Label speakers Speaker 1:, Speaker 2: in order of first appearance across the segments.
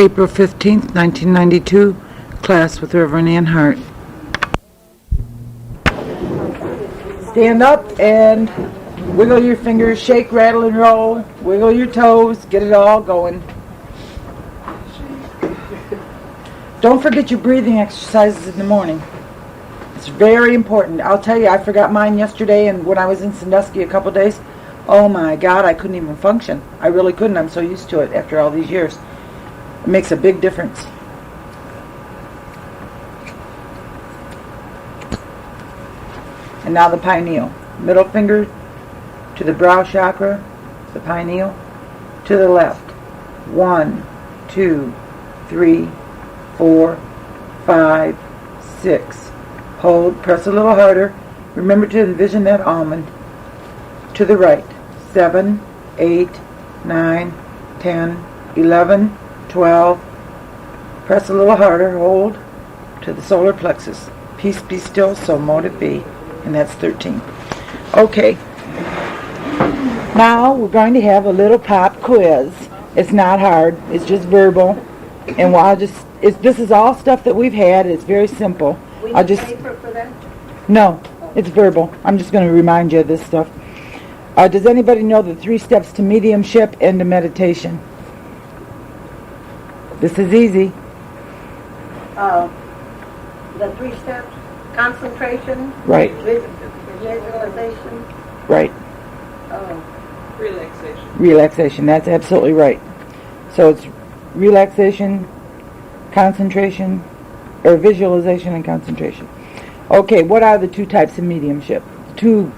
Speaker 1: April 15th, 1992, class with Reverend Ann Hart. Stand up and wiggle your fingers, shake, rattle, and roll. Wiggle your toes, get it all going. Don't forget your breathing exercises in the morning. It's very important. I'll tell you, I forgot mine yesterday, and when I was in Sandusky a couple days, oh my God, I couldn't even function. I really couldn't. I'm so used to it after all these years. It makes a big difference. And now the pineal. Middle finger to the brow chakra, the pineal, to the left. 1, 2, 3, 4, 5, 6. Hold, press a little harder. Remember to envision that almond. To the right. 7, 8, 9, 10, 11, 12. Press a little harder. Hold to the solar plexus. Peace be still, so mote it be. And that's 13. Okay. Now we're going to have a little pop quiz. It's not hard. It's just verbal. And this is all stuff that we've had. It's very simple.
Speaker 2: We need paper for that?
Speaker 1: No, it's verbal. I'm just going to remind you of this stuff. Does anybody know the 3 steps to mediumship and to meditation? This is easy.
Speaker 2: The 3 steps: concentration,
Speaker 1: Right.
Speaker 2: visualization,
Speaker 1: Right.
Speaker 3: Relaxation.
Speaker 1: Relaxation. That's absolutely right. So it's relaxation, concentration, or visualization and concentration. Okay, what are the 2 types of mediumship? 2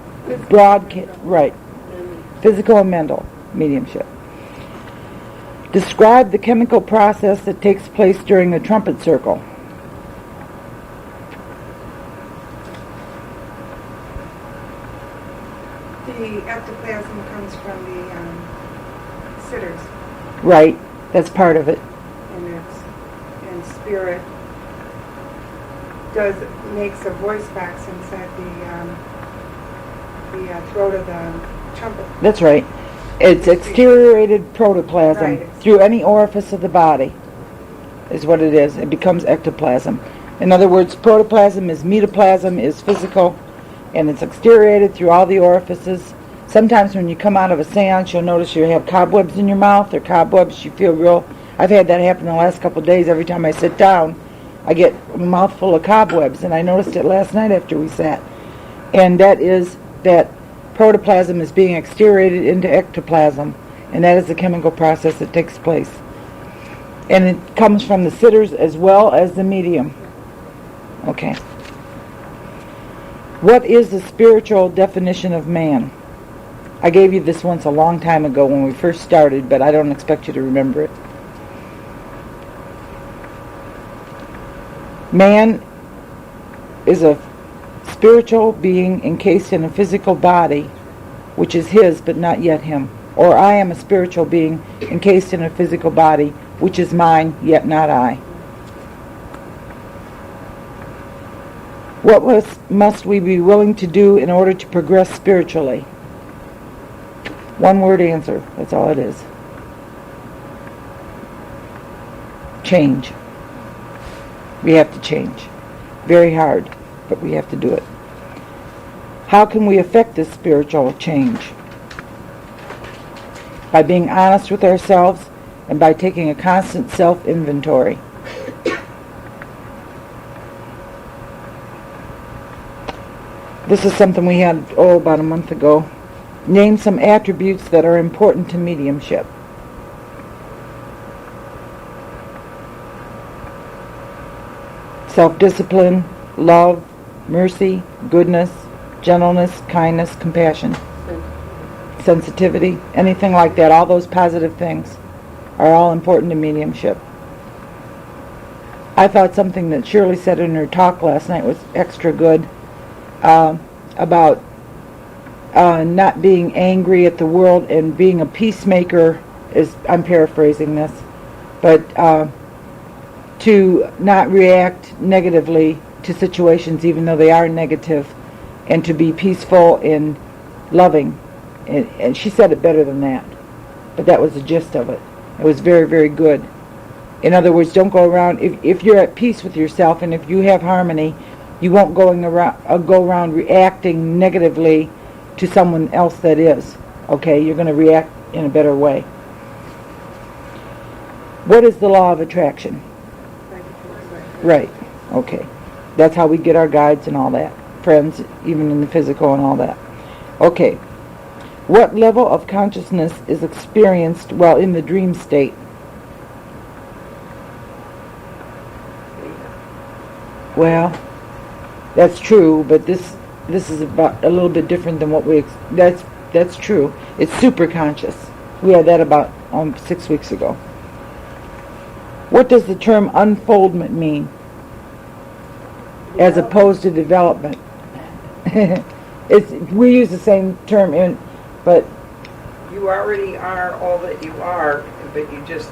Speaker 1: broad, right. Physical and mental mediumship. Describe the chemical process that takes place during the trumpet circle.
Speaker 4: The ectoplasm comes from the sitters,
Speaker 1: Right, that's part of it.
Speaker 4: and spirit makes a voice box inside the throat of the trumpet.
Speaker 1: That's right. It's exteriorated protoplasm
Speaker 4: Right.
Speaker 1: through any orifice of the body is what it is. It becomes ectoplasm. In other words, protoplasm is metaplasm, is physical, and it's exteriorated through all the orifices. Sometimes when you come out of a seance, you'll notice you have cobwebs in your mouth, or cobwebs, you feel real. I've had that happen the last couple of days. Every time I sit down, I get a mouthful of cobwebs, and I noticed it last night after we sat. And that is that protoplasm is being exteriorated into ectoplasm, and that is the chemical process that takes place. And it comes from the sitters as well as the medium. Okay. What is the spiritual definition of man? I gave you this once a long time ago when we first started, but I don't expect you to remember it. Man is a spiritual being encased in a physical body, which is his but not yet him. Or I am a spiritual being encased in a physical body, which is mine yet not I. What must we be willing to do in order to progress spiritually? One word answer. That's all it is. Change. We have to change. Very hard, but we have to do it. How can we affect this spiritual change? By being honest with ourselves and by taking a constant self-inventory. This is something we had, about a month ago. Name some attributes that are important to mediumship. Self-discipline, love, mercy, goodness, gentleness, kindness, compassion, sensitivity, anything like that. All those positive things are all important to mediumship. I thought something that Shirley said in her talk last night was extra good, about not being angry at the world and being a peacemaker. I'm paraphrasing this, but to not react negatively to situations even though they are negative, and to be peaceful and loving. And she said it better than that, but that was the gist of it. It was very, very good. In other words, don't go around, if you're at peace with yourself and if you have harmony, you won't go around reacting negatively to someone else that is. Okay, you're going to react in a better way. What is the law of attraction? Right, okay. That's how we get our guides and all that. Friends, even in the physical and all that. Okay. What level of consciousness is experienced while in the dream state? Well, that's true, but this is about a little bit different than what that's true. It's super conscious. We had that about 6 weeks ago. What does the term unfoldment mean as opposed to development? We use the same term, but
Speaker 3: you already are all that you are, but you just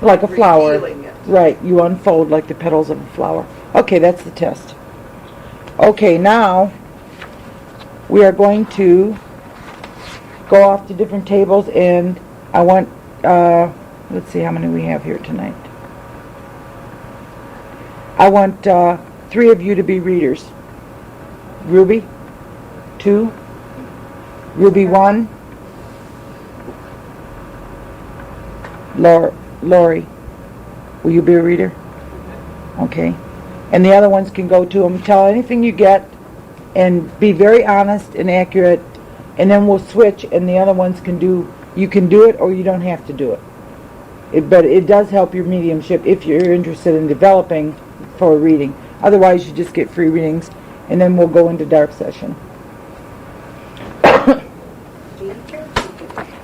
Speaker 1: like a flower.
Speaker 3: Revealing it.
Speaker 1: Right, you unfold like the petals of a flower. Okay, that's the test. Okay, now we are going to go off to different tables, and I want, let's see how many we have here tonight. I want 3 of you to be readers. Ruby, 2. Ruby, 1. Lori, will you be a reader? Okay. And the other ones can go to them. Tell anything you get and be very honest and accurate, and then we'll switch and the other ones can do, you can do it or you don't have to do it. But it does help your mediumship if you're interested in developing for a reading. Otherwise you just get free readings and then we'll go into dark session.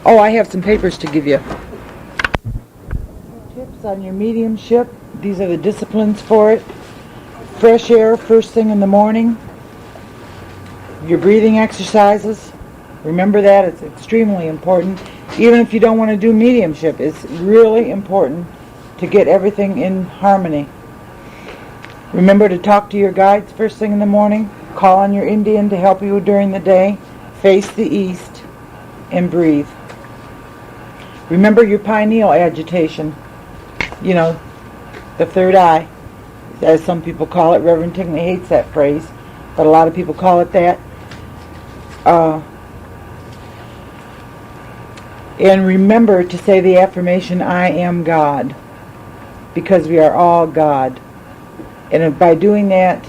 Speaker 1: Oh, I have some papers to give you. Tips on your mediumship. These are the disciplines for it. Fresh air first thing in the morning. Your breathing exercises. Remember that. It's extremely important. Even if you don't want to do mediumship, it's really important to get everything in harmony. Remember to talk to your guides first thing in the morning. Call on your Indian to help you during the day. Face the east and breathe. Remember your pineal agitation. You know, the third eye, as some people call it. Reverend Tingley hates that phrase, but a lot of people call it that. And remember to say the affirmation, I am God, because we are all God. And by doing that,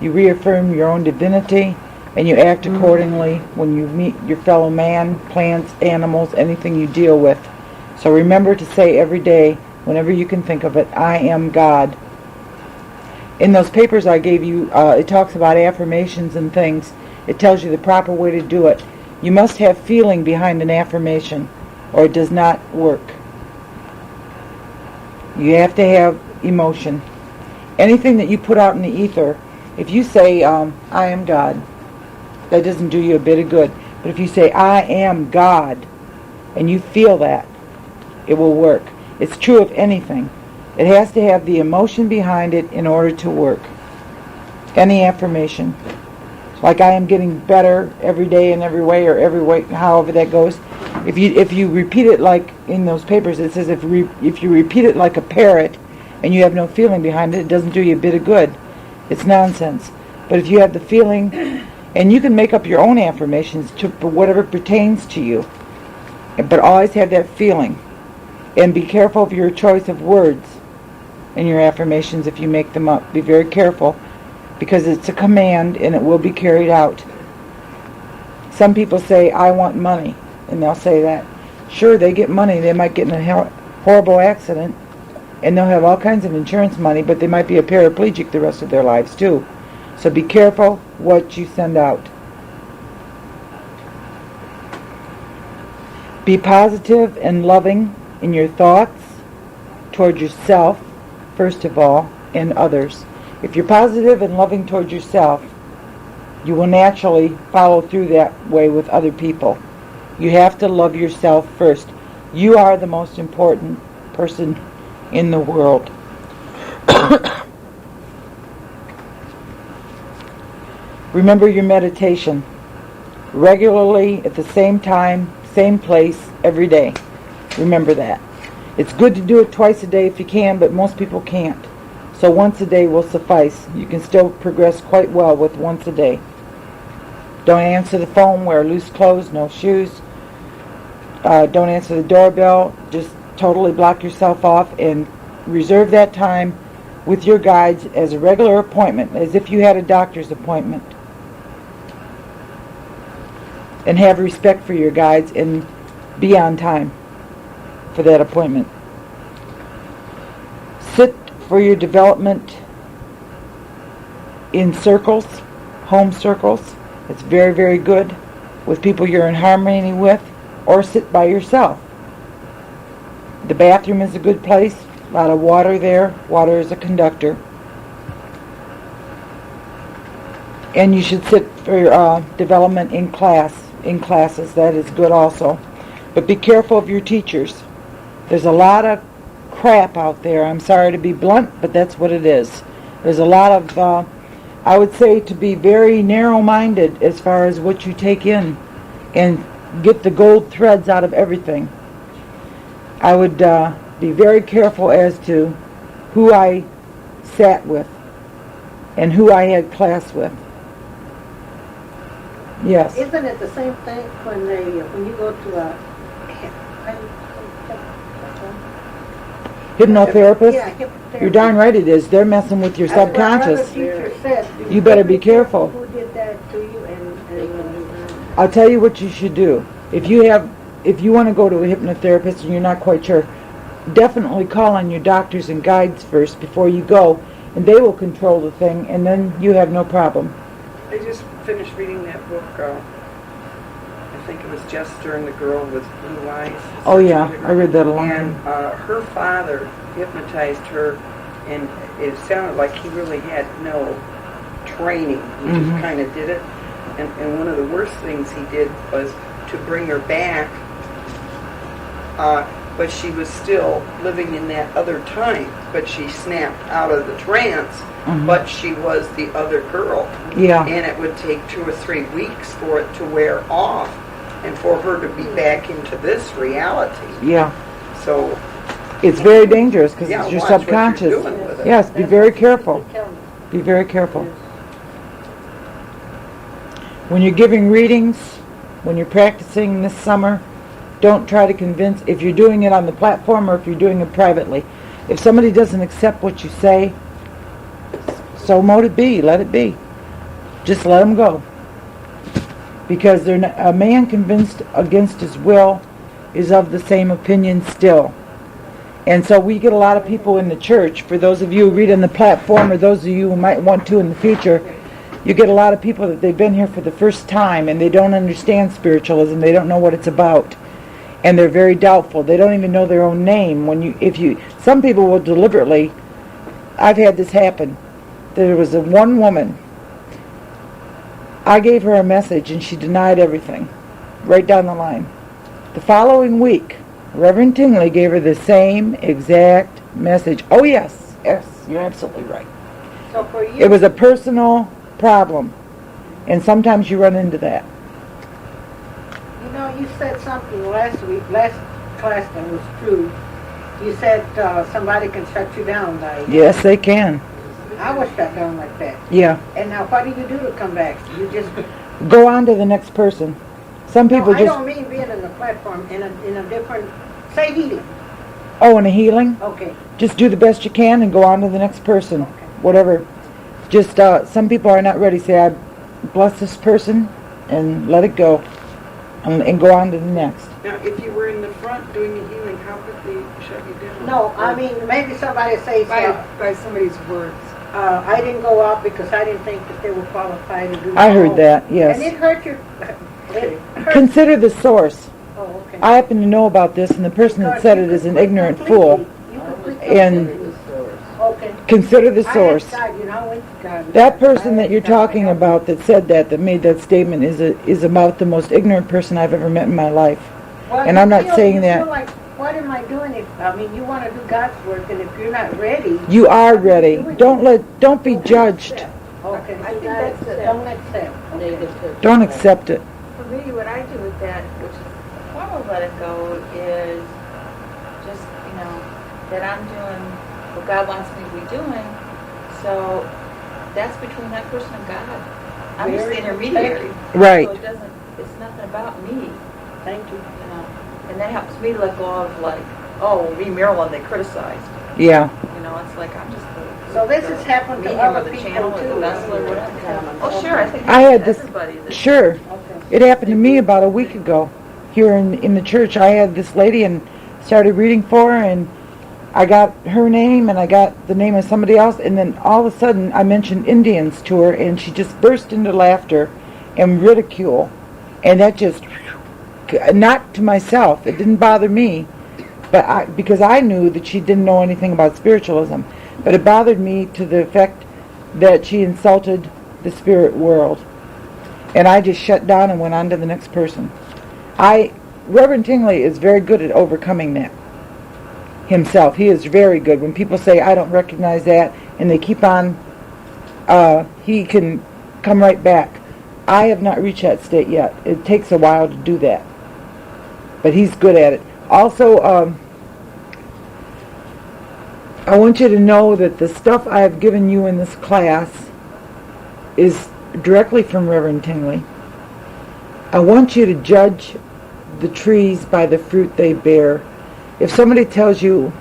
Speaker 1: you reaffirm your own divinity, and you act accordingly when you meet your fellow man, plants, animals, anything you deal with. So remember to say every day, whenever you can think of it, I am God. In those papers I gave you, it talks about affirmations and things. It tells you the proper way to do it. You must have feeling behind an affirmation, or it does not work. You have to have emotion. Anything that you put out in the ether, if you say, I am God, that doesn't do you a bit of good. But if you say, I am God, and you feel that, it will work. It's true of anything. It has to have the emotion behind it in order to work. Any affirmation. Like I am getting better every day in every way, or every way, however that goes. If you repeat it like in those papers, it says if you repeat it like a parrot and you have no feeling behind it, it doesn't do you a bit of good. It's nonsense. But if you have the feeling, and you can make up your own affirmations to whatever pertains to you, but always have that feeling. And be careful of your choice of words in your affirmations if you make them up. Be very careful, because it's a command and it will be carried out. Some people say, I want money, and they'll say that. Sure, they get money. They might get in a horrible accident, and they'll have all kinds of insurance money, but they might be a paraplegic the rest of their lives too. So be careful what you send out. Be positive and loving in your thoughts toward yourself, first of all, and others. If you're positive and loving toward yourself, you will naturally follow through that way with other people. You have to love yourself first. You are the most important person in the world. Remember your meditation. Regularly, at the same time, same place, every day. Remember that. It's good to do it twice a day if you can, but most people can't. So once a day will suffice. You can still progress quite well with once a day. Don't answer the phone, wear loose clothes, no shoes. Don't answer the doorbell. Just totally block yourself off and reserve that time with your guides as a regular appointment, as if you had a doctor's appointment. And have respect for your guides and be on time for that appointment. Sit for your development in circles, home circles. It's very, very good with people you're in harmony with, or sit by yourself. The bathroom is a good place. A lot of water there. Water is a conductor. And you should sit for your development in classes. That is good also. But be careful of your teachers. There's a lot of crap out there. I'm sorry to be blunt, but that's what it is. There's a lot of, I would say, to be very narrow-minded as far as what you take in and get the gold threads out of everything. I would be very careful as to who I sat with and who I had class with. Yes.
Speaker 2: Isn't it the same thing when you go to a
Speaker 1: Hypnotherapist?
Speaker 2: Yeah, hypnotherapist.
Speaker 1: You're darn right it is. They're messing with your
Speaker 2: That's what
Speaker 1: subconscious.
Speaker 2: another teacher said.
Speaker 1: You better be careful.
Speaker 2: Who did that to you and
Speaker 1: I'll tell you what you should do. If you want to go to a hypnotherapist and you're not quite sure, definitely call on your doctors and guides first before you go, and they will control the thing, and then you have no problem.
Speaker 3: I just finished reading that book. I think it was Jester and the Girl with Blue Eyes.
Speaker 1: Oh yeah, I read that a long
Speaker 3: And
Speaker 1: time.
Speaker 3: her father hypnotized her, and it sounded like he really had no training. He just kind of did it. And one of the worst things he did was to bring her back, but she was still living in that other time. But she snapped out of the trance, but she was the other girl.
Speaker 1: Yeah.
Speaker 3: And it would take 2 or 3 weeks for it to wear off and for her to be back into this reality.
Speaker 1: Yeah.
Speaker 3: So,
Speaker 1: It's very dangerous because
Speaker 3: yeah,
Speaker 1: it's your
Speaker 3: watch what
Speaker 1: subconscious.
Speaker 3: you're doing with it.
Speaker 1: Yes, be very careful. Be very careful. When you're giving readings, when you're practicing this summer, don't try to convince, if you're doing it on the platform or if you're doing it privately. If somebody doesn't accept what you say, so mote it be, let it be. Just let them go. Because a man convinced against his will is of the same opinion still. And so we get a lot of people in the church, for those of you who read on the platform or those of you who might want to in the future, you get a lot of people that they've been here for the first time and they don't understand spiritualism, they don't know what it's about. And they're very doubtful. They don't even know their own name. Some people will deliberately, I've had this happen. There was one woman, I gave her a message and she denied everything, right down the line. The following week, Reverend Tingley gave her the same exact message. Oh yes, you're absolutely right.
Speaker 2: So for you,
Speaker 1: It was a personal problem, and sometimes you run into that.
Speaker 2: you said something last class that was true. You said somebody can shut you down.
Speaker 1: Yes, they can.
Speaker 2: I was shut down like that.
Speaker 1: Yeah.
Speaker 2: And now what do you do to come back? You just...
Speaker 1: Go on to the next person. Some people
Speaker 2: I
Speaker 1: just...
Speaker 2: don't mean being in the platform, in a different... Say healing.
Speaker 1: Oh, in a healing?
Speaker 2: Okay.
Speaker 1: Just do the best you can and go on to the next person.
Speaker 2: Okay.
Speaker 1: Whatever. Just, some people are not ready. Say, I bless this person and let it go. And go on to the next.
Speaker 3: now if you were in the front doing the healing, how could they shut you down?
Speaker 2: No, I mean, maybe somebody says,
Speaker 4: By somebody's words.
Speaker 2: I didn't go out because I didn't think that they were qualified to do
Speaker 1: I heard
Speaker 2: home.
Speaker 1: that, yes.
Speaker 2: And it hurt your... It hurt.
Speaker 1: Consider the source.
Speaker 2: Oh, okay.
Speaker 1: I happen to know about this, and the person that said it is an ignorant fool. And
Speaker 2: Okay.
Speaker 1: consider the
Speaker 2: I
Speaker 1: source.
Speaker 2: asked God, I went to God.
Speaker 1: That person that you're talking about that said that made that statement is about the most ignorant person I've ever met in my life.
Speaker 2: Well,
Speaker 1: and I'm not
Speaker 2: you
Speaker 1: saying
Speaker 2: feel
Speaker 1: that.
Speaker 2: like, what am I doing? You want to do God's work, and if you're not ready...
Speaker 1: You are ready. Don't be judged.
Speaker 2: Okay,
Speaker 5: I think that's it.
Speaker 2: don't accept.
Speaker 1: Don't accept it.
Speaker 5: For me, what I do with that, which is a form of let it go, is just, that I'm doing what God wants me to be doing. So that's between that person and God. I'm just the intermediary.
Speaker 1: Right.
Speaker 5: So it's nothing about me,
Speaker 2: Thank you.
Speaker 5: you know. And that helps me to let go of like, oh, me, Marilyn, they criticized.
Speaker 1: Yeah.
Speaker 5: You know, it's like I'm just the
Speaker 2: So this has happened to
Speaker 5: medium or
Speaker 2: other
Speaker 5: the
Speaker 2: people
Speaker 5: channel or the
Speaker 2: too.
Speaker 5: vessel or whatever. Oh, sure, I think
Speaker 1: I had this,
Speaker 5: everybody that
Speaker 1: sure.
Speaker 2: Okay.
Speaker 1: It happened to me about a week ago here in the church. I had this lady and started reading for her, and I got her name and I got the name of somebody else, and then all of a sudden I mentioned Indians to her, and she just burst into laughter and ridicule. And that just, not to myself, it didn't bother me, but because I knew that she didn't know anything about spiritualism. But it bothered me to the effect that she insulted the spirit world. And I just shut down and went on to the next person. Reverend Tingley is very good at overcoming that himself. He is very good. When people say, I don't recognize that, and they keep on, he can come right back. I have not reached that state yet. It takes a while to do that. But he's good at it. Also, I want you to know that the stuff I have given you in this class is directly from Reverend Tingley. I want you to judge the trees by the fruit they bear. If somebody tells you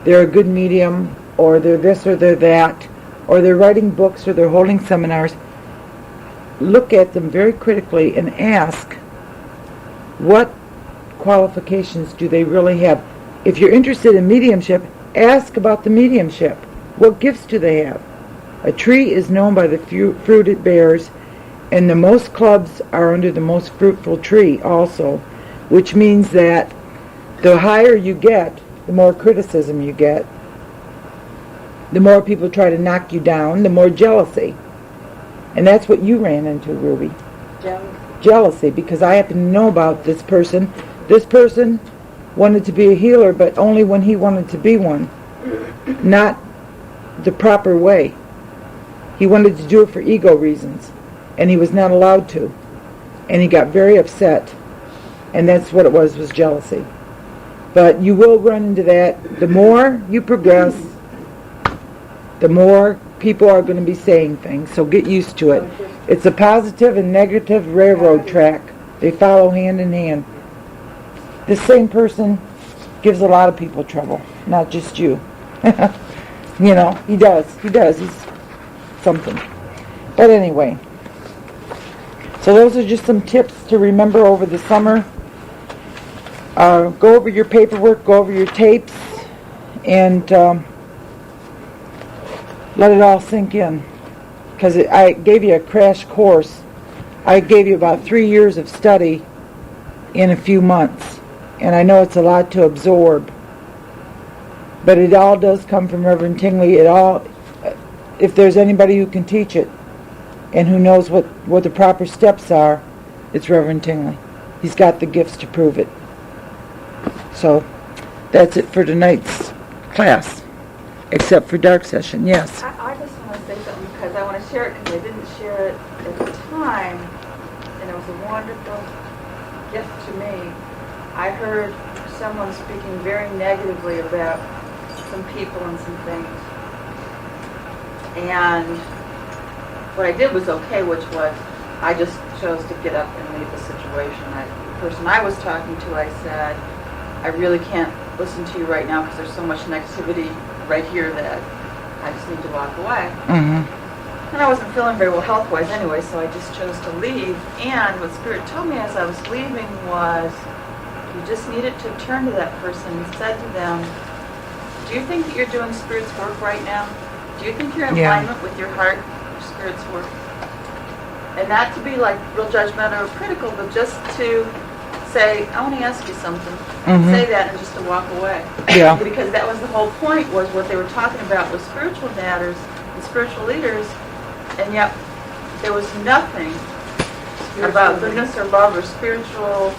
Speaker 1: they're a good medium, or they're this or they're that, or they're writing books or they're holding seminars, look at them very critically and ask, what qualifications do they really have? If you're interested in mediumship, ask about the mediumship. What gifts do they have? A tree is known by the fruit it bears, and the most clubs are under the most fruitful tree also, which means that the higher you get, the more criticism you get, the more people try to knock you down, the more jealousy. And that's what you ran into, Ruby. Jealousy, because I happen to know about this person. This person wanted to be a healer, but only when he wanted to be one. Not the proper way. He wanted to do it for ego reasons, and he was not allowed to. And he got very upset, and that's what it was jealousy. But you will run into that. The more you progress, the more people are going to be saying things, so get used to it. It's a positive and negative railroad track. They follow hand in hand. This same person gives a lot of people trouble, not just you. You know, he does. He's something. But anyway, so those are just some tips to remember over the summer. Go over your paperwork, go over your tapes, and let it all sink in. Because I gave you a crash course. I gave you about 3 years of study in a few months. And I know it's a lot to absorb. But it all does come from Reverend Tingley. If there's anybody who can teach it and who knows what the proper steps are, it's Reverend Tingley. He's got the gifts to prove it. So that's it for tonight's class, except for dark session. Yes.
Speaker 5: I just want to say something because I want to share it because I didn't share it at the time, and it was a wonderful gift to me. I heard someone speaking very negatively about some people and some things. And what I did was okay, which was I just chose to get up and leave the situation. The person I was talking to, I said, I really can't listen to you right now because there's so much negativity right here that I just need to walk away.
Speaker 1: Mm-hmm.
Speaker 5: And I wasn't feeling very well health-wise anyway, so I just chose to leave. And what Spirit told me as I was leaving was, you just needed to turn to that person and said to them, do you think that you're doing Spirit's work right now? Do you think you're in alignment with your heart, your Spirit's work? And not to be like real judgmental or critical, but just to say, I want to ask you something.
Speaker 1: Mm-hmm.
Speaker 5: Say that and just to walk away.
Speaker 1: Yeah.
Speaker 5: Because that was the whole point, was what they were talking about was spiritual matters and spiritual leaders, and yet there was nothing about goodness or love or spiritual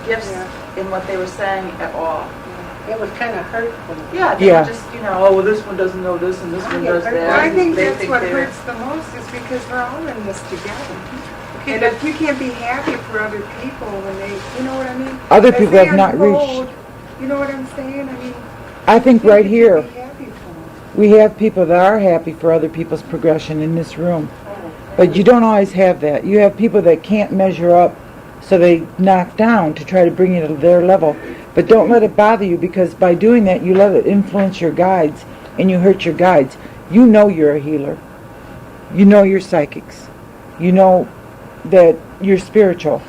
Speaker 5: gifts in what they were saying at all.
Speaker 2: It was kind of hurtful.
Speaker 5: Yeah, they were just, oh, well, this one doesn't know this and this one does that.
Speaker 4: Well, I think
Speaker 5: They
Speaker 4: that's what
Speaker 5: they're-
Speaker 4: hurts the most is because we're all in this together. And if you can't be happy for other people when they, you know what I mean?
Speaker 1: Other
Speaker 4: As
Speaker 1: people
Speaker 4: they
Speaker 1: have not
Speaker 4: unfold,
Speaker 1: reached.
Speaker 4: You know what I'm saying? I mean,
Speaker 1: I think right here,
Speaker 4: Be happy for 'em.
Speaker 1: we have people that are happy for other people's progression in this room. But you don't always have that. You have people that can't measure up, so they knock down to try to bring you to their level. But don't let it bother you, because by doing that, you let it influence your guides, and you hurt your guides. You know you're a healer. You know you're psychics. You know that you're spiritual.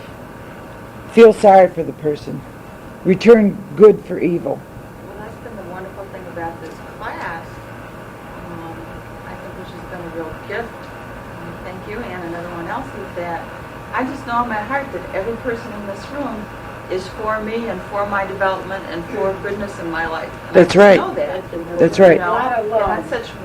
Speaker 1: Feel sorry for the person. Return good for evil.
Speaker 5: Well, that's been the wonderful thing about this class. I think which has been a real gift. And thank you, Ann, and everyone else, is that I just know in my heart that every person in this room is for me and for my development and for goodness in my life. And
Speaker 1: That's
Speaker 5: I
Speaker 1: right.
Speaker 5: know that.
Speaker 1: That's right.
Speaker 5: You know,
Speaker 2: Not alone.
Speaker 5: and that's such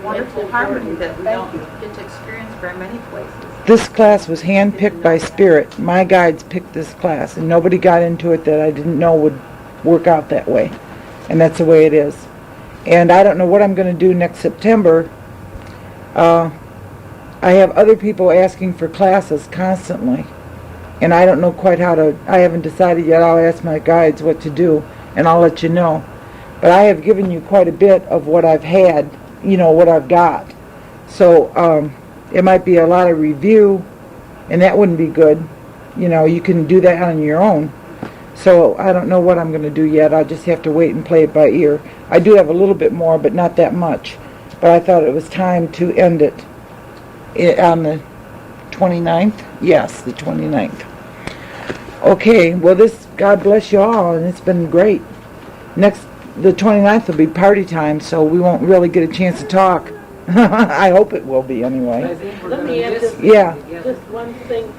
Speaker 5: wonderful harmony that we don't get to experience very many places.
Speaker 1: This class was handpicked by Spirit. My guides picked this class, and nobody got into it that I didn't know would work out that way. And that's the way it is. And I don't know what I'm going to do next September. I have other people asking for classes constantly, and I don't know quite how to, I haven't decided yet. I'll ask my guides what to do, and I'll let you know. But I have given you quite a bit of what I've had, what I've got. So it might be a lot of review, and that wouldn't be good. You can do that on your own. So I don't know what I'm going to do yet. I'll just have to wait and play it by ear. I do have a little bit more, but not that much. But I thought it was time to end it on the 29th? Yes, the 29th. Okay, well God bless you all, and it's been great. The 29th will be party time, so we won't really get a chance to talk. I hope it will be anyway.
Speaker 6: Let me add just one thing.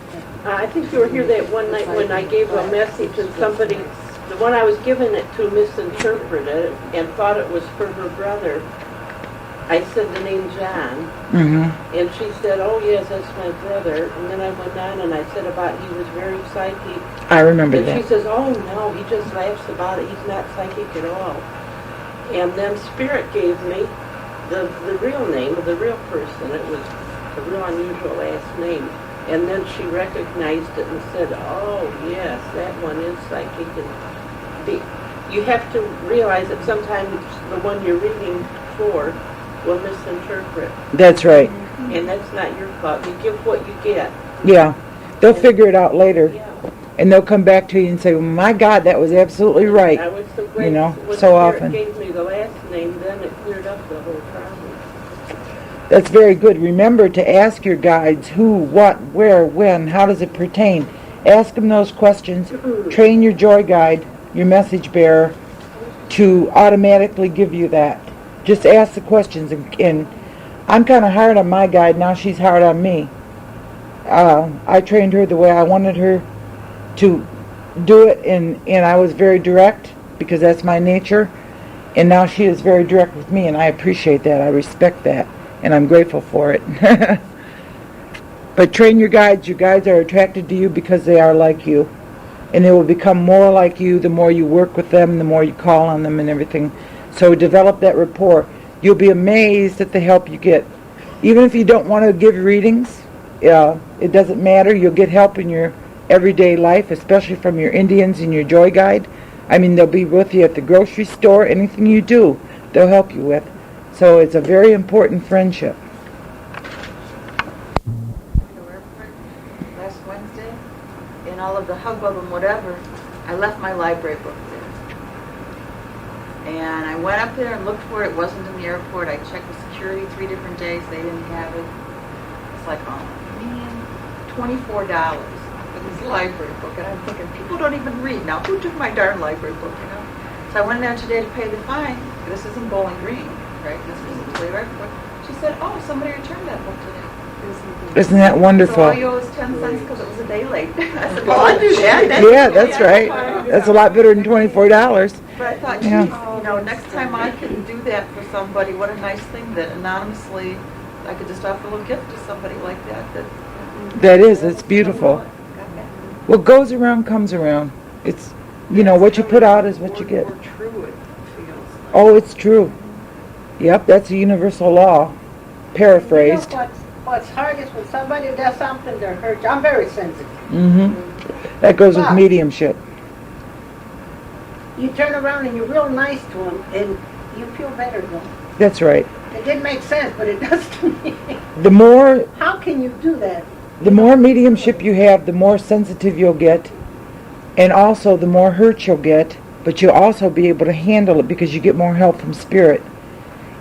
Speaker 6: I think you were here that one night when I gave a message and somebody, the one I was giving it to, misinterpreted it and thought it was for her brother. I said the name John, and she said, "Oh yes, that's my brother." And then I went on and I said about he was very psychic.
Speaker 1: I remember
Speaker 6: and
Speaker 1: that.
Speaker 6: She says, "Oh no, he just laughs about it. He's not psychic at all." And then Spirit gave me the real name of the real person. It was a real unusual last name. And then she recognized it and said, "Oh yes, that one is psychic." And you have to realize that sometimes the one you're reading for will misinterpret.
Speaker 1: That's right.
Speaker 6: And that's not your fault. You give what you get.
Speaker 1: Yeah. They'll figure it out later.
Speaker 6: Yeah.
Speaker 1: And they'll come back to you and say, well, my God, that was absolutely right.
Speaker 6: I was so grateful. When
Speaker 1: so
Speaker 6: Spirit
Speaker 1: often.
Speaker 6: gave me the last name, then it cleared up the whole problem.
Speaker 1: That's very good. Remember to ask your guides who, what, where, when, how does it pertain. Ask them those questions. Train your joy guide, your message bearer, to automatically give you that. Just ask the questions. And I'm kind of hard on my guide. Now she's hard on me. I trained her the way I wanted her to do it, and I was very direct because that's my nature. And now she is very direct with me, and I appreciate that. I respect that. And I'm grateful for it. But train your guides. Your guides are attracted to you because they are like you. And they will become more like you the more you work with them, the more you call on them and everything. So develop that rapport. You'll be amazed at the help you get. Even if you don't want to give readings, it doesn't matter. You'll get help in your everyday life, especially from your Indians and your joy guide. I mean, they'll be with you at the grocery store. Anything you do, they'll help you with. So it's a very important friendship.
Speaker 5: Last Wednesday, in all of the hubbub and whatever, I left my library book there. And I went up there and looked for it. It wasn't in the airport. I checked with security 3 different days. They didn't have it. It's like, oh man, $24 for this library book. And I'm thinking, people don't even read. Now, who took my darn library book, So I went there today to pay the fine. This is in Bowling Green, right? This is in Toledo Airport. She said, oh, somebody returned that book today.
Speaker 1: Isn't that wonderful?
Speaker 5: So all you owe is 10 cents because it was a day late. I said, well, I'll do that.
Speaker 1: Yeah, that's right. That's a lot better than $24.
Speaker 5: But I thought, geez, next time I can do that for somebody, what a nice thing that anonymously I could just offer a little gift to somebody like that.
Speaker 1: It's beautiful. What goes around comes around. It's, what you put out is what you get.
Speaker 3: True, it feels.
Speaker 1: Oh, it's true. Yep, that's a universal law. Paraphrased.
Speaker 2: What's hard is when somebody does something that hurts you. I'm very sensitive.
Speaker 1: That goes with mediumship.
Speaker 2: you turn around and you're real nice to them, and you feel better though.
Speaker 1: That's right.
Speaker 2: It didn't make sense, but it does to me.
Speaker 1: The more
Speaker 2: How can you do that?
Speaker 1: mediumship you have, the more sensitive you'll get, and also the more hurt you'll get, but you'll also be able to handle it because you get more help from spirit.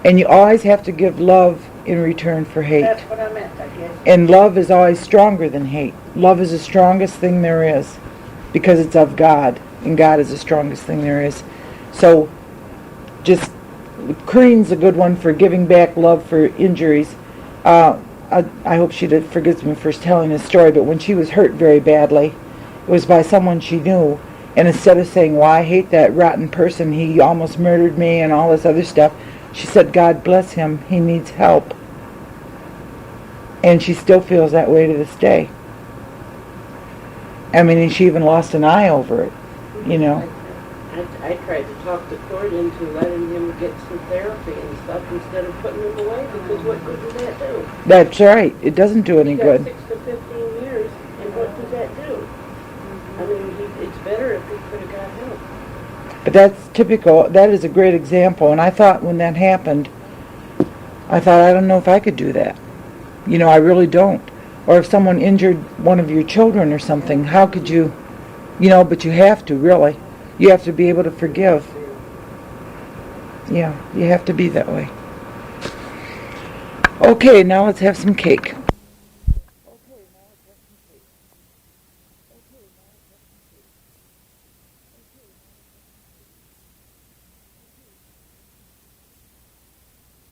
Speaker 1: And you always have to give love in return for hate.
Speaker 2: That's what I meant, I guess.
Speaker 1: And love is always stronger than hate. Love is the strongest thing there is because it's of God, and God is the strongest thing there is. So just, Crean's a good one for giving back love for injuries. I hope she forgives me for telling this story, but when she was hurt very badly, it was by someone she knew, and instead of saying, well, I hate that rotten person, he almost murdered me and all this other stuff, she said, God bless him, he needs help. And she still feels that way to this day. I mean, and she even lost an eye over it, you know.
Speaker 6: I tried to talk the court into letting him get some therapy and stuff instead of putting him away, because what good does that do?
Speaker 1: That's right. It doesn't do any
Speaker 6: He got
Speaker 1: good.
Speaker 6: 6 to 15 years, and what does that do? I mean, it's better if he could have got help.
Speaker 1: But that's typical. That is a great example. And I thought when that happened, I don't know if I could do that. You know, I really don't. Or if someone injured one of your children or something, how could you, you know, but you have to, really. You have to be able to forgive. Yeah, you have to be that way. Okay, now let's have some cake.